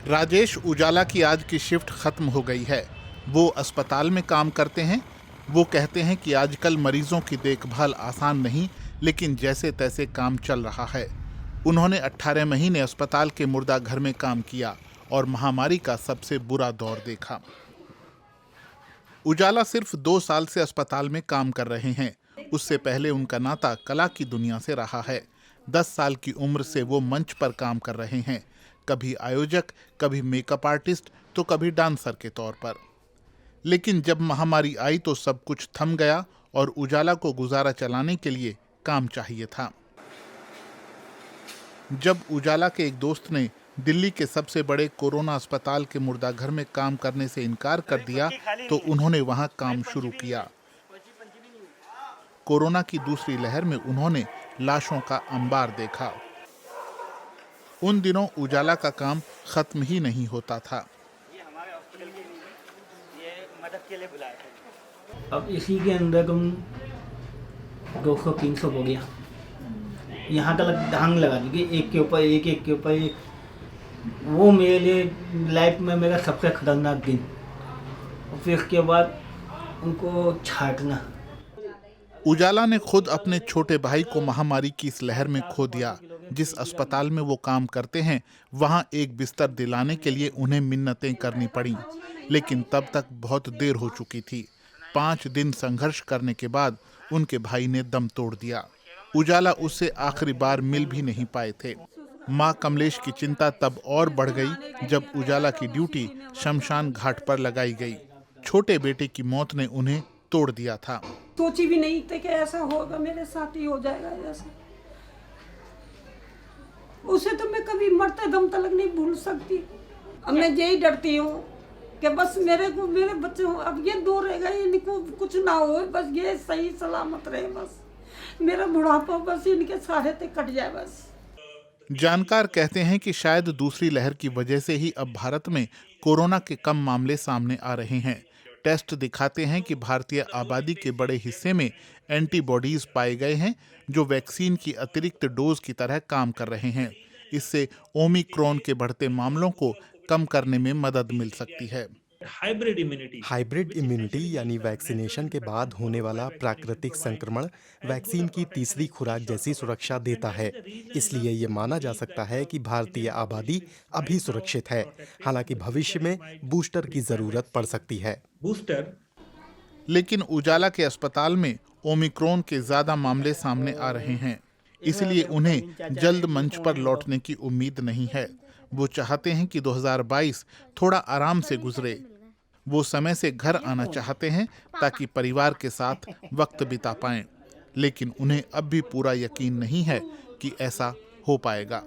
राजेश उजाला की आज की शिफ्ट खत्म हो गई है। वो अस्पताल में काम करते हैं। वो कहते हैं कि आजकल मरीजों की देखभाल आसान नहीं, लेकिन जैसे तैसे काम चल रहा है। उन्होंने 18 महीने अस्पताल के मुर्दा घर में काम किया और महामारी का सबसे बुरा दौर देखा। उजाला सिर्फ 2 साल से अस्पताल में काम कर रहे हैं। उससे पहले उनका नाता कला की दुनिया से रहा है। 10 साल की उम्र से वो मंच पर काम कर रहे हैं, कभी आयोजक, कभी मेकअप आर्टिस्ट, तो कभी डांसर के तौर पर। लेकिन जब महामारी आई तो सब कुछ थम गया और उजाला को गुजारा चलाने के लिए काम चाहिए था। जब उजाला के एक दोस्त ने दिल्ली के सबसे बड़े कोरोना अस्पताल के मुर्दा घर में काम करने से इनकार कर दिया तो उन्होंने वहां काम शुरू किया। कोरोना की दूसरी लहर में उन्होंने लाशों का अंबार देखा। उन दिनों उजाला का काम खत्म ही नहीं होता था। अब इसी के अंदर हम 200-300 हो गया। यहाँ तक ढंग लगा दी कि एक के ऊपर एक, एक के ऊपर एक। वो मेरे लिए लाइफ में मेरा सबसे खतरनाक दिन। और फिर उसके बाद उनको छाटना। उजाला ने खुद अपने छोटे भाई को महामारी की इस लहर में खो दिया। जिस अस्पताल में वो काम करते हैं, वहां एक बिस्तर दिलाने के लिए उन्हें मिन्नतें करनी पड़ी, लेकिन तब तक बहुत देर हो चुकी थी। 5 दिन संघर्ष करने के बाद उनके भाई ने दम तोड़ दिया। उजाला उससे आखिरी बार मिल भी नहीं पाए थे। मां कमलेश की चिंता तब और बढ़ गई जब उजाला की ड्यूटी शमशान घाट पर लगाई गई। छोटे बेटे की मौत ने उन्हें तोड़ दिया था। सोची भी नहीं थी कि ऐसा होगा, मेरे साथ ही हो जाएगा ऐसा। उसे तो मैं कभी मरते दम तक नहीं भूल सकती। अब मैं यही डरती हूँ कि बस मेरे बच्चे हो, अब ये दूर रहेगा, इनको कुछ ना हो, बस ये सही सलामत रहे, बस मेरा बुढ़ापा बस इनके सहारे तक कट जाए बस। जानकार कहते हैं कि शायद दूसरी लहर की वजह से ही अब भारत में कोरोना के कम मामले सामने आ रहे हैं। टेस्ट दिखाते हैं कि भारतीय आबादी के बड़े हिस्से में एंटीबॉडीज पाए गए हैं, जो वैक्सीन की अतिरिक्त डोज की तरह काम कर रहे हैं। इससे ओमिक्रॉन के बढ़ते मामलों को कम करने में मदद मिल सकती है। हाइब्रिड इम्यूनिटी यानी वैक्सीनेशन के बाद होने वाला प्राकृतिक संक्रमण वैक्सीन की तीसरी खुराक जैसी सुरक्षा देता है। इसलिए ये माना जा सकता है कि भारतीय आबादी अभी सुरक्षित है। हालांकि भविष्य में बूस्टर की जरूरत पड़ सकती है। लेकिन उजाला के अस्पताल में ओमिक्रॉन के ज्यादा मामले सामने आ रहे हैं, इसलिए उन्हें जल्द मंच पर लौटने की उम्मीद नहीं है। वो चाहते हैं कि 2022 थोड़ा आराम से गुजरे। वो समय से घर आना चाहते हैं ताकि परिवार के साथ वक्त बिता पाएं। लेकिन उन्हें अब भी पूरा यकीन नहीं है कि ऐसा हो पाएगा।